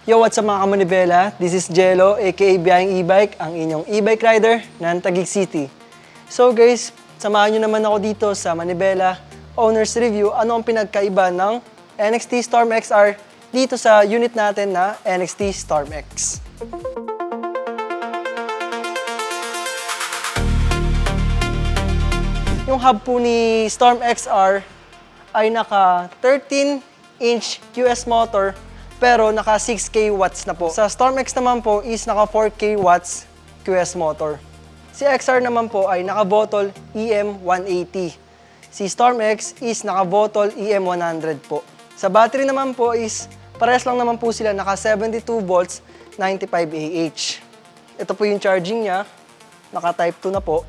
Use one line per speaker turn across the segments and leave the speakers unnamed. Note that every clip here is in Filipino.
Yo, what's up mga kamanibela? This is Jello, aka Biyahing E-Bike, ang inyong e-bike rider ng Taguig City. So guys, samahan nyo naman ako dito sa Manibela Owner's Review. Ano ang pinagkaiba ng NXT Storm XR dito sa unit natin na NXT Storm X. Yung hub po ni Storm XR ay naka 13-inch QS motor pero naka 6K watts na po. Sa Storm X naman po is naka 4K watts QS motor. Si XR naman po ay naka bottle EM180. Si Storm X is naka bottle EM100 po. Sa battery naman po is parehas lang naman po sila, naka 72 volts 95 Ah. Ito po yung charging niya, naka type 2 na po,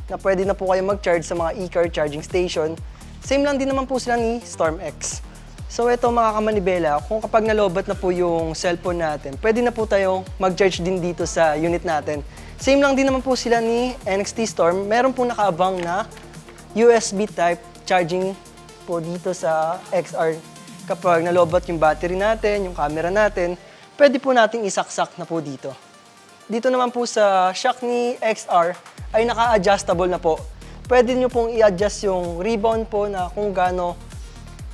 na pwede na po kayo mag-charge sa mga e-car charging station. Same lang din naman po sila ni Storm X. So ito mga kamanibela, kung kapag nalobat na po yung cellphone natin, pwede na po tayo mag-charge din dito sa unit natin. Same lang din naman po sila ni NXT Storm. Meron po nakaabang na USB type charging po dito sa XR. Kapag nalobat yung battery natin, yung camera natin, pwede po nating isaksak na po dito. Dito naman po sa shock ni XR ay naka-adjustable na po. Pwede nyo pong i-adjust yung rebound po na kung gaano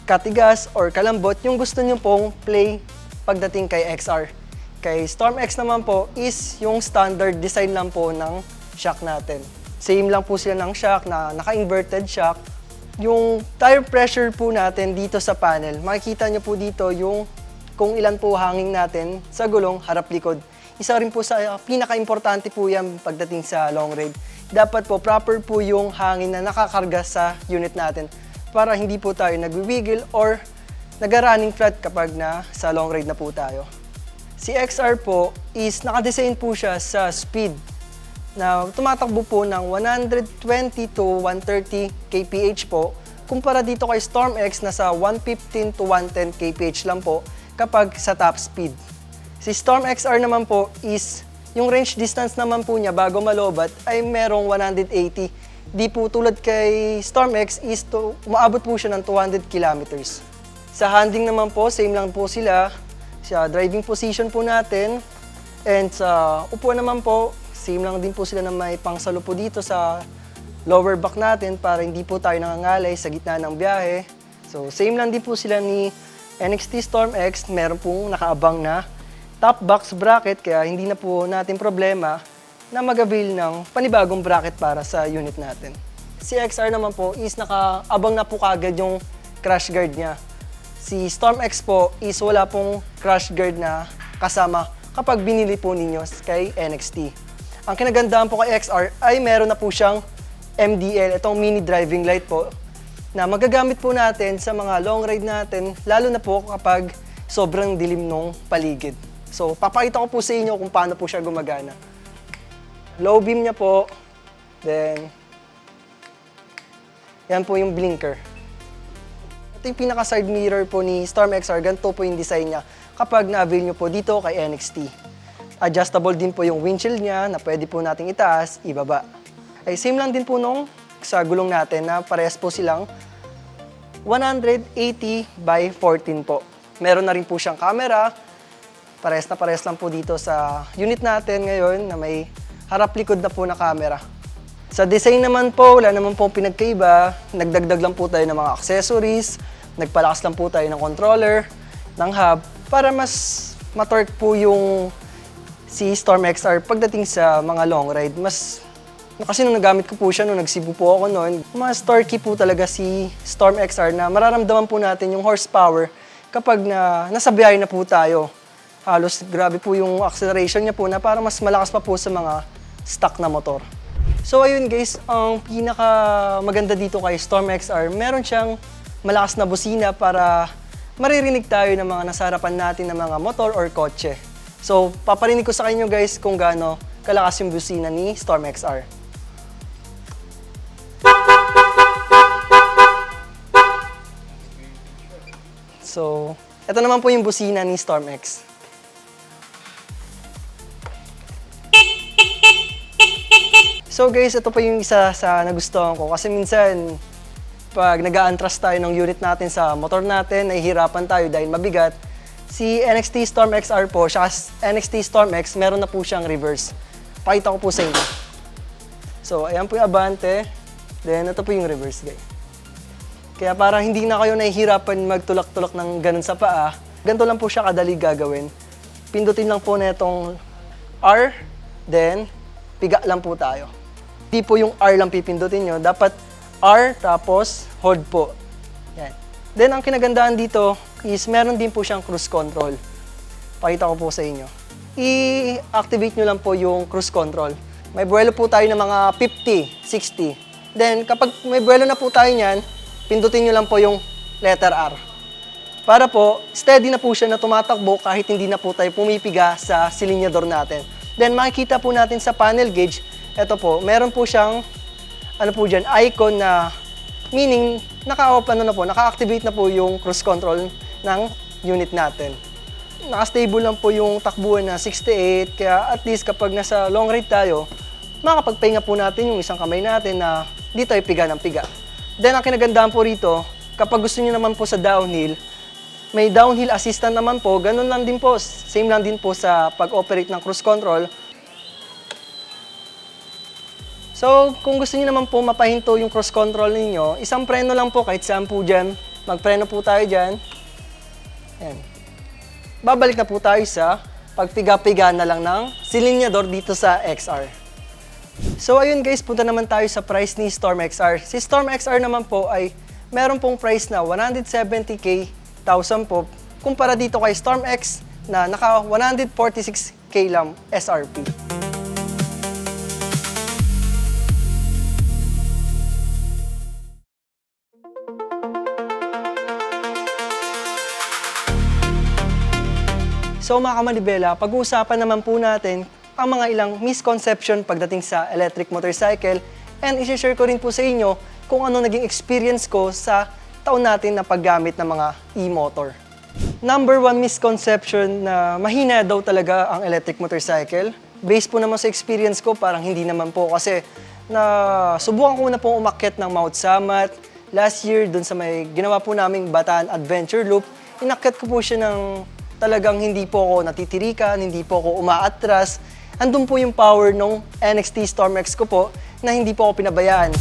katigas or kalambot yung gusto nyo pong play pagdating kay XR. Kay Storm X naman po is yung standard design lang po ng shock natin. Same lang po sila ng shock na naka-inverted shock. Yung tire pressure po natin dito sa panel, makikita nyo po dito yung kung ilan po hangin natin sa gulong harap-likod. Isa rin po sa pinaka-importante po yan pagdating sa long ride. Dapat po proper po yung hangin na nakakarga sa unit natin para hindi po tayo nag-wiggle or nag-running flat kapag sa long ride na po tayo. Si XR po is nakadesign po siya sa speed na tumatakbo po ng 120 to 130 kph po. Kumpara dito kay Storm X na sa 115 to 110 kph lang po kapag sa top speed. Si Storm XR naman po is yung range distance naman po niya bago malobat ay merong 180. Di po tulad kay Storm X is umaabot po siya ng 200 kilometers. Sa handling naman po, same lang po sila. Sa driving position po natin and sa upuan naman po, same lang din po sila na may pangsalo po dito sa lower back natin para hindi po tayo nangangalay sa gitna ng biyahe. So same lang din po sila ni NXT Storm X. Meron pong nakaabang na top box bracket kaya hindi na po natin problema na mag-avail ng panibagong bracket para sa unit natin. Si XR naman po is nakaabang na po kagad yung crash guard niya. Si Storm X po is wala pong crash guard na kasama kapag binili po ninyo kay NXT. Ang kinagandahan po kay XR ay meron na po siyang MDL, itong mini driving light po, na magagamit po natin sa mga long ride natin, lalo na po kapag sobrang dilim ng paligid. So, papakita ko po sa inyo kung paano po siya gumagana. Low beam niya po, then yan po yung blinker. Ito yung pinaka side mirror po ni Storm XR, ganito po yung design niya kapag na-avail nyo po dito kay NXT. Adjustable din po yung windshield niya na pwede po nating itaas, ibaba. Ay same lang din po nung sa gulong natin na parehas po silang 180 by 14 po. Meron na rin po siyang camera, parehas lang po dito sa unit natin ngayon na may harap-likod na po na camera. Sa design naman po, wala naman po pinagkaiba. Nagdagdag lang po tayo ng mga accessories, nagpalakas lang po tayo ng controller, ng hub, para mas matorque po yung si Storm XR pagdating sa mga long ride. Kasi nung nagamit ko po siya, nung nagsibu po ako noon, mas torquey po talaga si Storm XR na mararamdaman po natin yung horsepower kapag nasa biyahe na po tayo. Halos grabe po yung acceleration niya po na para mas malakas pa po sa mga stock na motor. So ayun guys, ang pinaka maganda dito kay Storm XR, meron siyang malakas na busina para maririnig tayo ng mga nasa harapan natin ng mga motor or kotse. So paparinig ko sa inyo guys kung gaano kalakas yung busina ni Storm XR. So, ito naman po yung busina ni Storm X. So guys, ito pa yung isa sa nagustuhan ko kasi minsan pag nag-a-antras tayo ng unit natin sa motor natin, nahihirapan tayo dahil mabigat. Si NXT Storm XR po, siya NXT Storm X, meron na po siyang reverse. Pakita ko po sa inyo. So, ayan po yung abante. Then, ito po yung reverse, guys. Kaya para hindi na kayo nahihirapan magtulak-tulak ng ganun sa paa, ganito lang po siya kadali gagawin. Pindutin lang po na itong R, then piga lang po tayo. Hindi po yung R lang pipindutin nyo, dapat R tapos hold po. Yan. Then ang kinagandaan dito is meron din po siyang cruise control. Pakita ko po sa inyo. I-activate nyo lang po yung cruise control. May buwelo po tayo ng mga 50, 60. Then kapag may buwelo na po tayo niyan, pindutin nyo lang po yung letter R. Para po, steady na po siya na tumatakbo kahit hindi na po tayo pumipiga sa silinyador natin. Then makikita po natin sa panel gauge, ito po, meron po siyang icon na meaning naka-activate na po yung cruise control ng unit natin. Naka-stable lang po yung takbuhan na 68, kaya at least kapag nasa long ride tayo, makakapagpahinga po natin yung isang kamay natin na di tayo piga ng piga. Then ang kinagandaan po rito, kapag gusto niyo naman po sa downhill, may downhill assistant naman po, ganun lang din po, same lang din po sa pag-operate ng cruise control. So, kung gusto niyo naman po mapahinto yung cruise control ninyo, isang preno lang po kahit saan po dyan. Magpreno po tayo dyan. Ayan. Babalik na po tayo sa pagpiga-piga na lang ng silinyador dito sa XR. So, ayun guys, punta naman tayo sa price ni Storm XR. Si Storm XR naman po ay meron pong price na 170,000 po kumpara dito kay Storm X na naka 146K lang SRP. So mga kamanibela, pag-uusapan naman po natin ang mga ilang misconception pagdating sa electric motorcycle and i-share ko rin po sa inyo kung ano naging experience ko sa taon natin na paggamit ng mga e-motor. Number one misconception na mahina daw talaga ang electric motorcycle. Based po naman sa experience ko, parang hindi naman po kasi subukan ko na pong umakyat ng Mount Samat. Last year, dun sa may ginawa po naming Bataan Adventure Loop, inakyat ko po siya ng talagang hindi po ako natitirikan, hindi po ako umaatras. Andun po yung power ng NXT Storm X ko po na hindi po ako pinabayaan.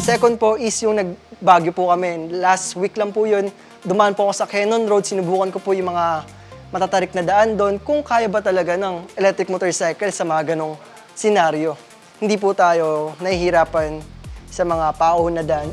Second po is yung nag-Baguio po kami. Last week lang po yun. Dumaan po ako sa Cannon Road. Sinubukan ko po yung mga matatarik na daan doon kung kaya ba talaga ng electric motorcycle sa mga ganong senaryo. Hindi po tayo nahihirapan sa mga paahon na daan.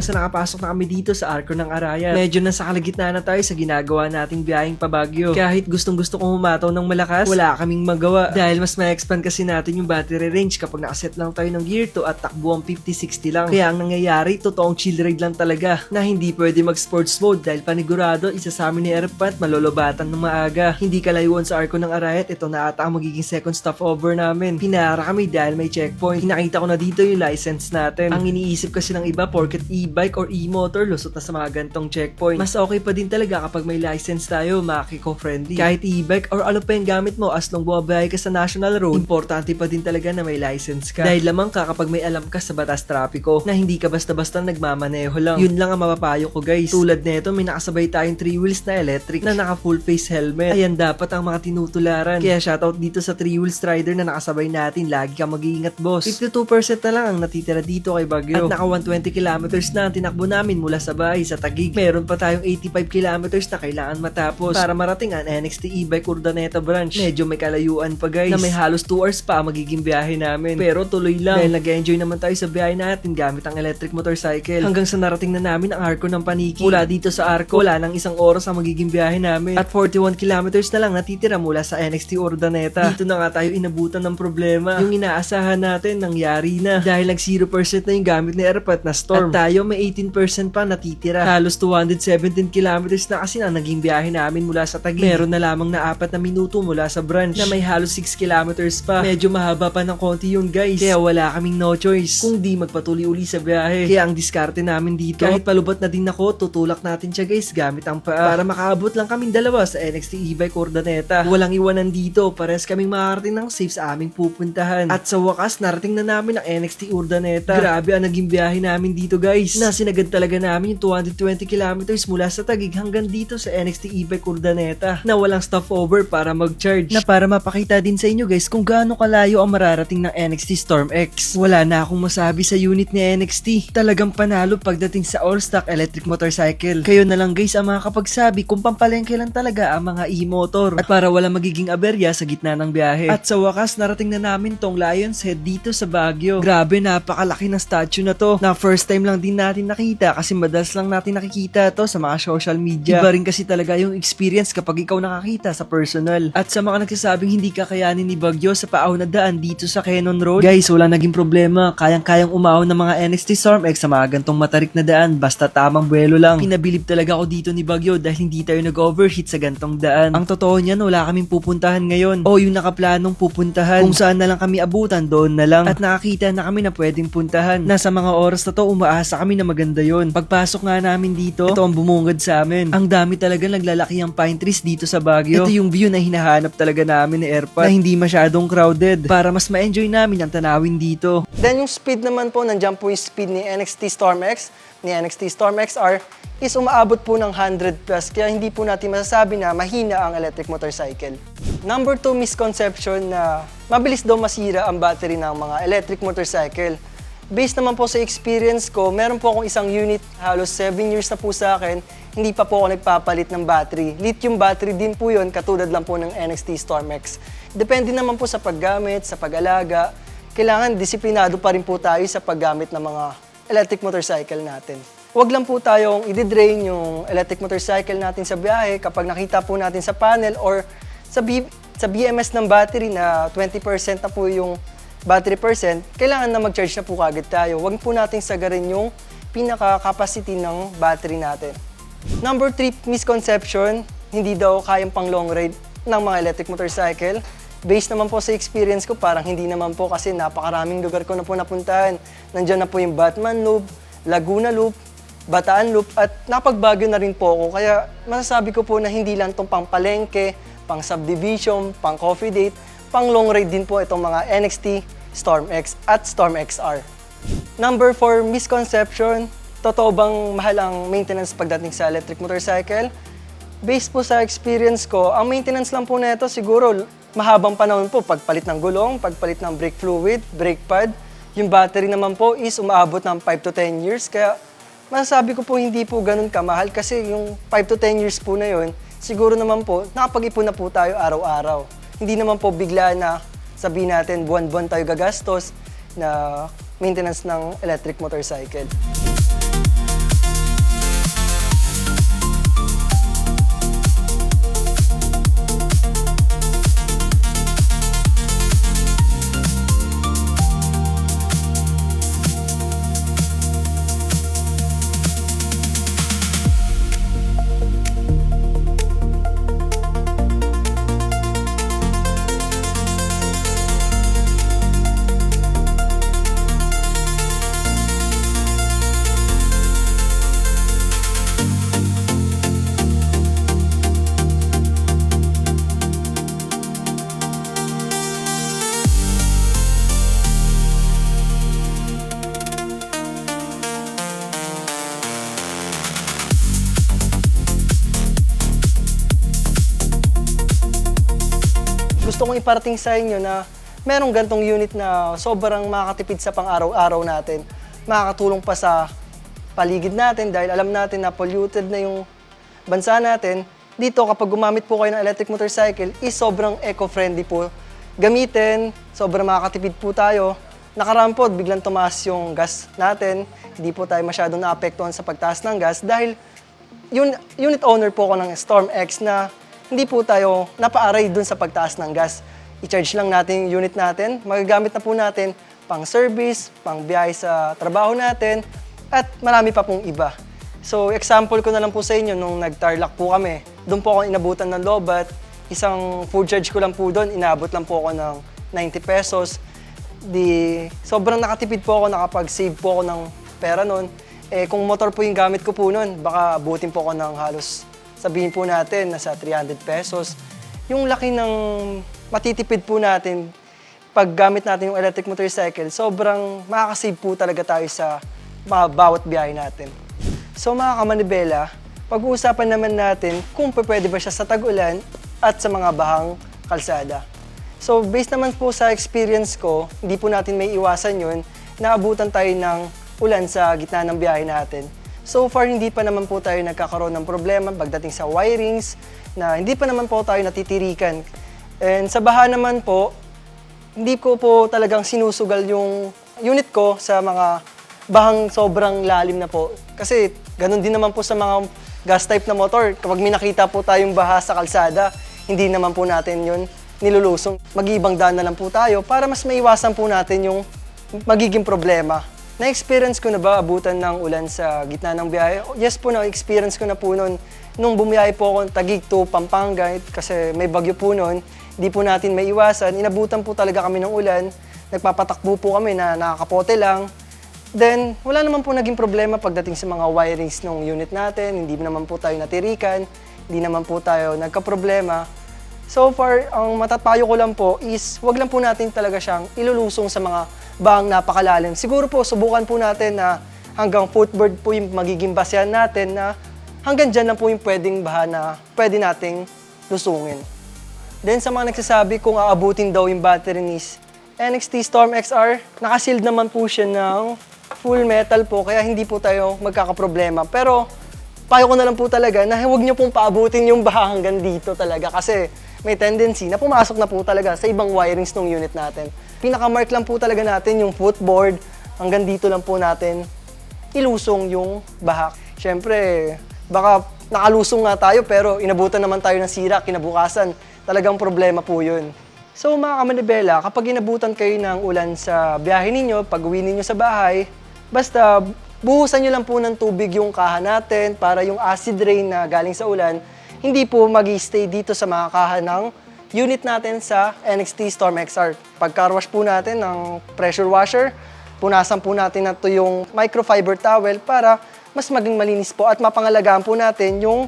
Sa nakapasok na kami dito sa Arco ng Arayat. Medyo nasa kalagitnaan na tayo sa ginagawa nating biyaheng pa Baguio. Kahit gustong-gusto kong humataw ng malakas, wala kaming magawa. Dahil mas ma-expand kasi natin yung battery range kapag nakaset lang tayo ng gear 2 at takbo ang 50-60 lang. Kaya ang nangyayari, totoong chill ride lang talaga na hindi pwede mag-sports mode dahil panigurado, isa sa amin ni Airpat malolobatan ng maaga. Hindi kalayuan sa Arco ng Arayat, ito na ata ang magiging second stopover namin. Pinara kami dahil may checkpoint. Pinakita ko na dito yung license natin. Ang iniisip kasi ng iba, porket e-bike or e-motor, lusot na sa mga gantong checkpoint. Mas okay pa din talaga kapag may license tayo, makiko-friendly. Kahit e-bike or ano pa yung gamit mo, as long bumabiyahe ka sa national road, importante pa din talaga na may license ka. Dahil lamang ka kapag may alam ka sa batas trapiko, na hindi ka basta-basta nagmamaneho lang. Yun lang ang mapapayo ko guys. Tulad nito, may nakasabay tayong 3 wheels na electric na naka full face helmet. Ayan dapat ang mga tinutularan. Kaya shoutout dito sa 3 wheels rider na nakasabay natin. Lagi ka mag-iingat boss. 52% na lang ang natitira dito kay Baguio. At naka 120 kilometers na ang tinakbo namin mula sa bahay sa Taguig. Meron pa tayong 85 kilometers na kailangan matapos para marating ang NXT e-bike Urdaneta branch. Medyo may kalayuan pa guys, na may halos 2 hours pa ang magiging biyahe namin. Pero tuloy lang dahil nag-enjoy naman tayo sa biyahe natin gamit ang electric motorcycle. Hanggang sa narating na namin ang Arco ng Paniki. Mula dito sa Arco, wala nang 1 oras ang magiging biyahe namin. At 41 kilometers na lang natitira mula sa NXT Urdaneta. Dito na nga tayo inabutan ng problema. Yung inaasahan natin nangyari na dahil nag 0% na yung gamit ni Airpat na Storm. At tayo
may 18% pa natitira. Halos 217 kilometers na kasi na naging biyahe namin mula sa Taguig. Meron na lamang na 4 na minuto mula sa branch na may halos 6 kilometers pa. Medyo mahaba pa ng konti yun guys. Kaya wala kaming no choice kung di magpatuloy uli sa biyahe. Kaya ang diskarte namin dito, kahit palubot na din ako, tutulak natin siya guys gamit ang paa para makaabot lang kaming dalawa sa NXT e-bike Urdaneta. Walang iwanan dito, pares kaming makakarating ng safe sa aming pupuntahan. At sa wakas, narating na namin ang NXT Urdaneta. Grabe ang naging biyahe namin dito guys. Nasinagad talaga namin yung 220 kilometers mula sa Taguig hanggang dito sa NXT e-bike Urdaneta na walang stopover para mag-charge. Na para mapakita din sa inyo guys kung gaano kalayo ang mararating ng NXT Storm X. Wala na akong masabi sa unit ni NXT. Talagang panalo pagdating sa all-stock electric motorcycle. Kayo na lang guys ang makakapagsabi kung pampalengke lang talaga ang mga e-motor. At para wala magiging aberya sa gitna ng biyahe. At sa wakas, narating na namin tong Lion's Head dito sa Baguio. Grabe, napakalaki ng statue na to. Na first time lang din natin nakita kasi madalas lang natin nakikita to sa mga social media. Iba rin kasi talaga yung experience kapag ikaw nakakita sa personal. At sa mga nagsasabing hindi kakayanin ni Baguio sa paaw na daan dito sa Cannon Road, guys, wala naging problema. Kayang-kayang umahon ng mga NXT Storm X sa mga gantong matarik na daan basta tamang buwelo lang. Pinabilib talaga ako dito ni Baguio dahil hindi tayo nag-overheat sa gantong daan. Ang totoo niyan, wala kaming pupuntahan ngayon. O yung nakaplanong pupuntahan. Kung saan na lang kami abutan, doon na lang. At nakakita na kami na pwedeng puntahan. Nasa mga oras na to, umaasa kami na maganda yon. Pagpasok nga namin dito, ito ang bumungad sa amin. Ang dami talaga naglalaki ang pine trees dito sa Baguio. Ito yung view na hinahanap talaga namin ni Airpod na hindi masyadong crowded para mas ma-enjoy namin ang tanawin dito.
Then yung speed naman po, nandiyan po yung speed ni NXT Storm X, ni NXT Storm XR is umaabot po ng 100 plus kaya hindi po natin masasabi na mahina ang electric motorcycle. Number 2 misconception na mabilis daw masira ang battery ng mga electric motorcycle. Based naman po sa experience ko, meron po akong isang unit, halos 7 years na po sa akin, hindi pa po ako nagpapalit ng battery. Lithium battery din po yun, katulad lang po ng NXT Storm X. Depende naman po sa paggamit, sa pag-alaga. Kailangan disiplinado pa rin po tayo sa paggamit ng mga electric motorcycle natin. Huwag lang po tayong i-drain yung electric motorcycle natin sa biyahe kapag nakita po natin sa panel or sa BMS ng battery na 20% na po yung battery percent, kailangan na mag-charge na po kagad tayo. Huwag po nating sagarin yung pinaka-capacity ng battery natin. Number 3 misconception, hindi daw kayang pang long ride ng mga electric motorcycle. Based naman po sa experience ko, parang hindi naman po kasi napakaraming lugar ko na po napuntahan. Nandiyan na po yung Batman Loop, Laguna Loop, Bataan Loop, at napagbago na rin po ako. Kaya masasabi ko po na hindi lang itong pang palengke, pang subdivision, pang coffee date, pang long ride din po itong mga NXT, Storm X at Storm XR. Number 4 misconception, totoo bang mahal ang maintenance pagdating sa electric motorcycle? Based po sa experience ko, ang maintenance lang po na ito siguro mahabang panahon po, pagpalit ng gulong, pagpalit ng brake fluid, brake pad. Yung battery naman po is umaabot ng 5 to 10 years. Kaya masasabi ko po hindi po ganun kamahal kasi yung 5 to 10 years po na yun, siguro naman po nakapag-ipon na po tayo araw-araw. Hindi naman po bigla na sabihin natin buwan-buwan tayo gagastos na maintenance ng electric motorcycle. Gusto kong iparating sa inyo na merong gantong unit na sobrang makakatipid sa pang-araw-araw natin. Makakatulong pa sa paligid natin dahil alam natin na polluted na yung bansa natin. Dito kapag gumamit po kayo ng electric motorcycle is sobrang eco-friendly po gamitin, sobrang makakatipid po tayo. Nakaraan po, biglang tumaas yung gas natin. Hindi po tayo masyadong naapektuhan sa pagtaas ng gas dahil unit owner po ako ng Storm X na hindi po tayo napaaray dun sa pagtaas ng gas. I-charge lang natin yung unit natin, magagamit na po natin pang service, pang biyahe sa trabaho natin, at marami pa pong iba. So example ko na lang po sa inyo, nung nag-Tarlac po kami, doon po ako inabutan ng lobat, isang food charge ko lang po doon, inabot lang po ako ng 90 pesos. Sobrang nakatipid po ako, nakapag-save po ako ng pera noon. Kung motor po yung gamit ko po noon, baka abutin po ako ng halos, sabihin po natin, nasa 300 pesos. Yung laki ng matitipid po natin, pag gamit natin yung electric motorcycle, sobrang makakasave po talaga tayo sa bawat biyahe natin. So mga kamanibela, pag-uusapan naman natin kung pwede ba siya sa tag-ulan at sa mga bahang kalsada. So based naman po sa experience ko, hindi po natin may iwasan yun, naabutan tayo ng ulan sa gitna ng biyahe natin. So far, hindi pa naman po tayo nagkakaroon ng problema pagdating sa wirings, na hindi pa naman po tayo natitirikan. And sa baha naman po, hindi ko po talagang sinusugal yung unit ko sa mga bahang sobrang lalim na po. Kasi ganun din naman po sa mga gas type na motor. Kapag may nakita po tayong baha sa kalsada, hindi naman po natin yun nilulusong. Mag-iibang daan na lang po tayo para mas maiwasan po natin yung magiging problema. Na-experience ko na ba abutan ng ulan sa gitna ng biyahe? Yes po, na-experience ko na po noon. Nung bumiyahe po ako Taguig to Pampanga, kasi may bagyo po noon, hindi po natin maiwasan. Inabutan po talaga kami ng ulan. Nagpapatakbo po kami na nakakapote lang. Then, wala naman po naging problema pagdating sa mga wirings ng unit natin. Hindi naman po tayo natirikan. Hindi naman po tayo nagka-problema. So far, ang matapayo ko lang po is wag lang po natin talaga siyang ilulusong sa mga bahang napakalalim. Siguro po, subukan po natin na hanggang footboard po yung magiging basehan natin, na hanggang dyan lang po yung pwedeng baha na pwede nating lusungin. Then sa mga nagsasabi kung aabutin daw yung battery ni NXT Storm XR, nakasealed naman po siya ng full metal po, kaya hindi po tayo magkakaproblema. Pero payo ko na lang po talaga na huwag niyo pong paabutin yung baha hanggang dito talaga, kasi may tendency na pumasok na po talaga sa ibang wirings ng unit natin. Pinaka-mark lang po talaga natin yung footboard, hanggang dito lang po natin ilusong yung baha. Siyempre, baka nakalusong nga tayo pero inabutan naman tayo ng sira kinabukasan. Talagang problema po yun. So mga kamanibela, kapag inabutan kayo ng ulan sa biyahe ninyo, pag uwi ninyo sa bahay, basta buhusan nyo lang po ng tubig yung kaha natin para yung acid rain na galing sa ulan, hindi po mag-stay dito sa mga kaha ng unit natin sa NXT Storm XR. Pag-car wash po natin ng pressure washer, punasan po natin na ito yung microfiber towel para mas maging malinis po at mapangalagaan po natin yung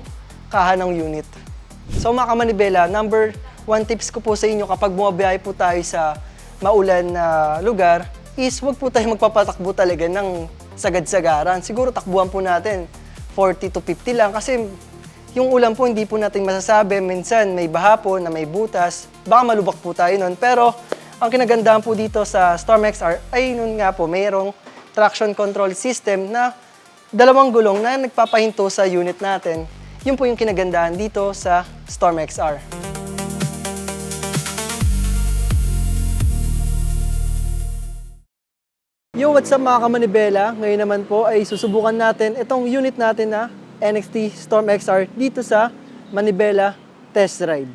kaha ng unit. So mga kamanibela, number 1 tips ko po sa inyo kapag bumabiyahe po tayo sa maulan na lugar is huwag po tayo magpapatakbo talaga ng sagad-sagaran. Siguro takbuhan po natin 40 to 50 lang, kasi yung ulan po hindi po natin masasabi. Minsan may baha po na may butas, baka malubak po tayo nun. Pero ang kinagandahan po dito sa Storm XR ay nun nga po mayroong traction control system na 2 gulong na nagpapahinto sa unit natin. Yun po yung kinagandahan dito sa Storm XR. Yo, what's up mga kamanibela? Ngayon naman po ay susubukan natin itong unit natin na NXT Storm XR dito sa Manibela Test Ride.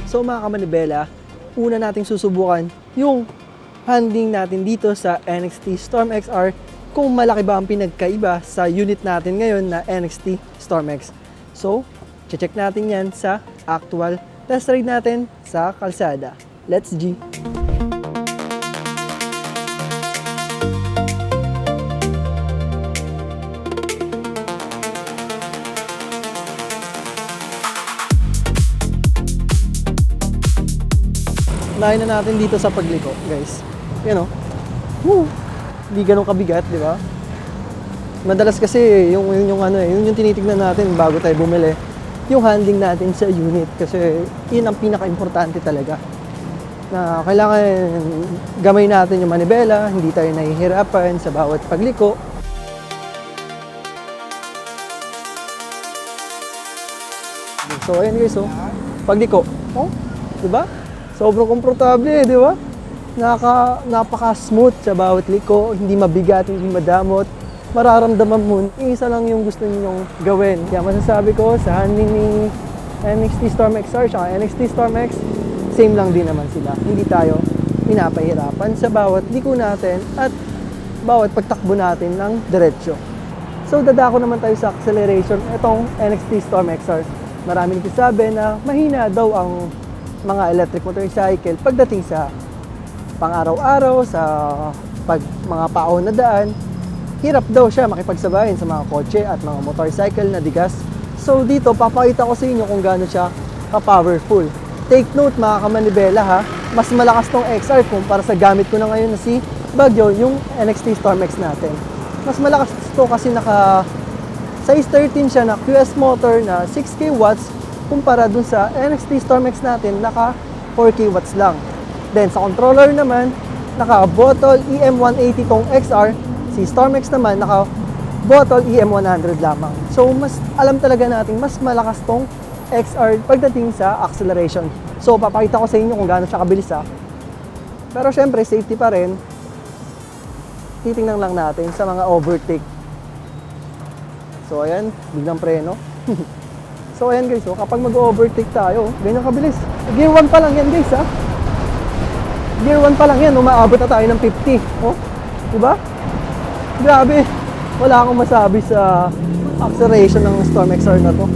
So mga kamanibela, una nating susubukan yung handling natin dito sa NXT Storm XR, kung malaki ba ang pinagkaiba sa unit natin ngayon na NXT Storm X. So, check natin yan sa actual test ride natin sa kalsada. Let's G! Unahin na natin dito sa pagliko, guys. Yan o. Woo! Hindi ganun kabigat, di ba? Madalas kasi yung tinitignan natin bago tayo bumili, yung handling natin sa unit, kasi yun ang pinaka-importante talaga. Na kailangan gamay natin yung manibela, hindi tayo nahihirapan sa bawat pagliko. So ayun guys, pagliko. Oh, di ba? Sobrang komportable, di ba? Napaka-smooth sa bawat liko, hindi mabigat, hindi madamot. Mararamdaman mo, isa lang yung gusto ninyong gawin. Kaya masasabi ko, sa handling ni NXT Storm XR at NXT Storm X, same lang din naman sila. Hindi tayo pinapahirapan sa bawat liko natin at bawat pagtakbo natin ng diretsyo. So dadako naman tayo sa acceleration, itong NXT Storm XR. Maraming nagsasabi na mahina daw ang mga electric motorcycle pagdating sa pang-araw-araw, sa mga paon na daan. Hirap daw siya makipagsabayin sa mga kotse at mga motorcycle na digas. So dito, papakita ko sa inyo kung gaano siya ka-powerful. Take note mga kamanibela ha, mas malakas tong XR kumpara sa gamit ko na ngayon na si Baguio, yung NXT Storm X natin. Mas malakas to kasi naka size 13 siya na QS motor na 6K watts kumpara dun sa NXT Storm X natin naka 4K watts lang. Then sa controller naman, naka Bottle EM180 tong XR, si Storm X naman naka Bottle EM100 lamang. So mas alam talaga natin mas malakas tong XR pagdating sa acceleration. So papakita ko sa inyo kung gaano siya kabilis ha. Pero syempre safety pa rin. Titingnan lang natin sa mga overtake. So ayan, biglang preno. So ayan guys, oh, kapag mag-overtake tayo, ganyan kabilis. Gear 1 pa lang yan guys ha. Gear 1 pa lang yan, umaabot na tayo ng 50. Oh, diba? Grabe. Wala akong masabi sa acceleration ng Storm XR na to.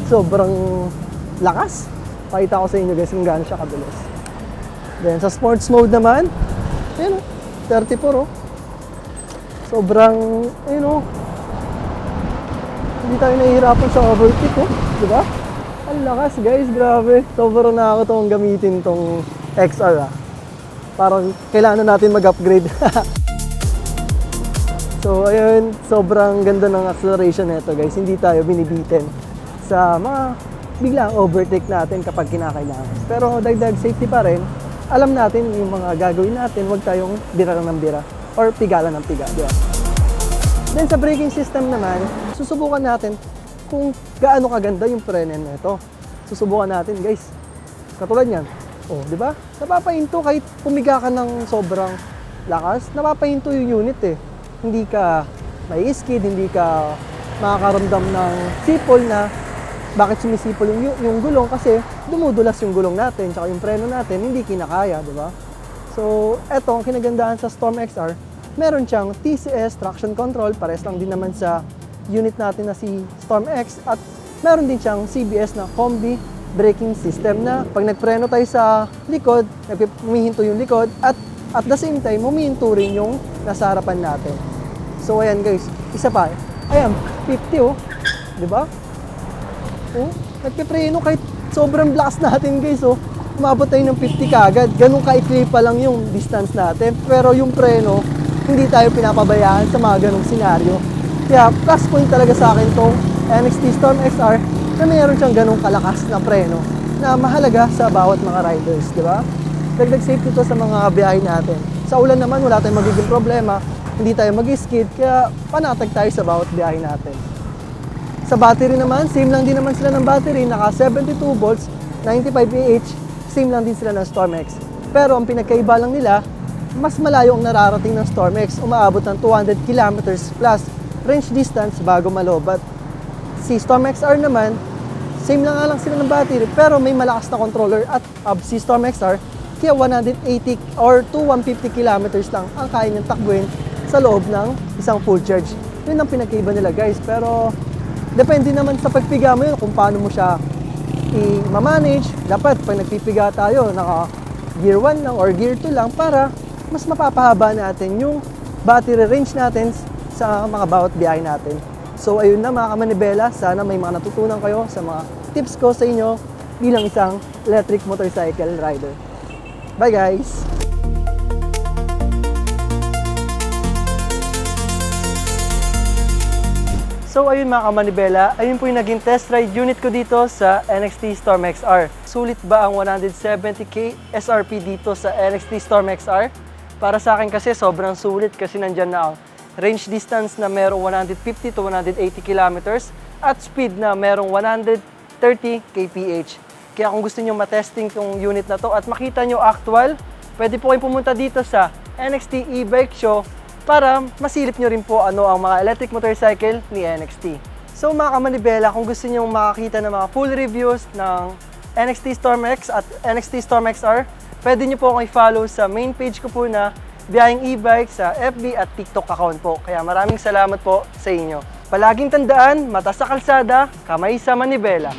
Sobrang lakas. Pakita ko sa inyo guys kung gaano siya kabilis. Then sa sports mode naman, ayun oh, 34 oh. Sobrang, ayun oh. Hindi tayo nahihirapan sa overtake oh. Diba? Ang lakas guys, grabe. Sobrang nakakatawang gamitin tong XR ah. Parang kailangan natin mag-upgrade. So ayun, sobrang ganda ng acceleration nito guys. Hindi tayo binibitin sa mga biglang overtake natin kapag kinakailangan. Pero dagdag safety pa rin, alam natin yung mga gagawin natin, huwag tayong bira lang ng bira or pigalan ng piga. Diba? Then sa braking system naman, susubukan natin kung gaano kaganda yung preno nito. Susubukan natin guys. Katulad yan. Oh, di ba? Napapahinto kahit pumiga ka ng sobrang lakas, napapahinto yung unit eh. Hindi ka may skid, hindi ka makakaramdam ng sipol na bakit sumisipol yung gulong kasi dumudulas yung gulong natin tsaka yung preno natin hindi kinakaya, di ba? So, eto ang kinagandaan sa Storm XR, meron siyang TCS traction control, pares lang din naman sa unit natin na si Storm X at meron din siyang CBS na combi braking system na pag nagpreno tayo sa likod, humihinto yung likod at the same time, humihinto rin yung nasa harapan natin. So, ayan guys, isa pa. Ayan, 50 oh. Diba? Oh, nagpipreno kahit sobrang lakas natin guys oh. Umabot tayo ng 50 kagad. Ganun kaikli pa lang yung distance natin. Pero yung preno, hindi tayo pinapabayaan sa mga ganung senaryo. Kaya, plus point talaga sa akin tong NXT Storm XR na mayroon siyang ganung kalakas na preno na mahalaga sa bawat mga riders, di ba? Dagdag safety to sa mga biyahe natin. Sa ulan naman, wala tayong magiging problema. Hindi tayo mag-skid, kaya panatag tayo sa bawat biyahe natin. Sa battery naman, same lang din naman sila ng battery. Naka 72 volts, 95 Ah, same lang din sila ng Storm X. Pero ang pinagkaiba lang nila, mas malayo ang nararating ng Storm X. Umaabot ng 200 kilometers plus range distance bago malobat. Si Storm XR naman, same lang nga lang sila ng battery, pero may malakas na controller at si Storm XR, kaya 180 or 150 kilometers lang ang kaya niyang takbuhin sa loob ng isang full charge. Yun ang pinagkaiba nila guys, pero depende naman sa pagpiga mo yun kung paano mo siya i-manage. Dapat pag nagpipiga tayo, naka gear 1 lang or gear 2 lang para mas mapapahaba natin yung battery range natin sa mga bawat biyahe natin. So ayun na mga kamanibela, sana may mga natutunan kayo sa mga tips ko sa inyo bilang isang electric motorcycle rider. Bye guys! So ayun mga kamanibela, ayun po yung naging test ride unit ko dito sa NXT Storm XR. Sulit ba ang 170k SRP dito sa NXT Storm XR? Para sa akin kasi sobrang sulit kasi nandyan na ang range distance na merong 150 to 180 kilometers at speed na merong 130 kph. Kaya kung gusto nyo matesting tong unit na to at makita nyo actual, pwede po kayong pumunta dito sa NXT e-bike show para masilip nyo rin po ano ang mga electric motorcycle ni NXT. So mga kamanibela, kung gusto nyo makakita ng mga full reviews ng NXT Storm X at NXT Storm XR, pwede nyo po akong i-follow sa main page ko po na Biyaheng E-Bike sa FB at TikTok account po. Kaya maraming salamat po sa inyo. Palaging tandaan, mata sa kalsada, kamay sa manibela.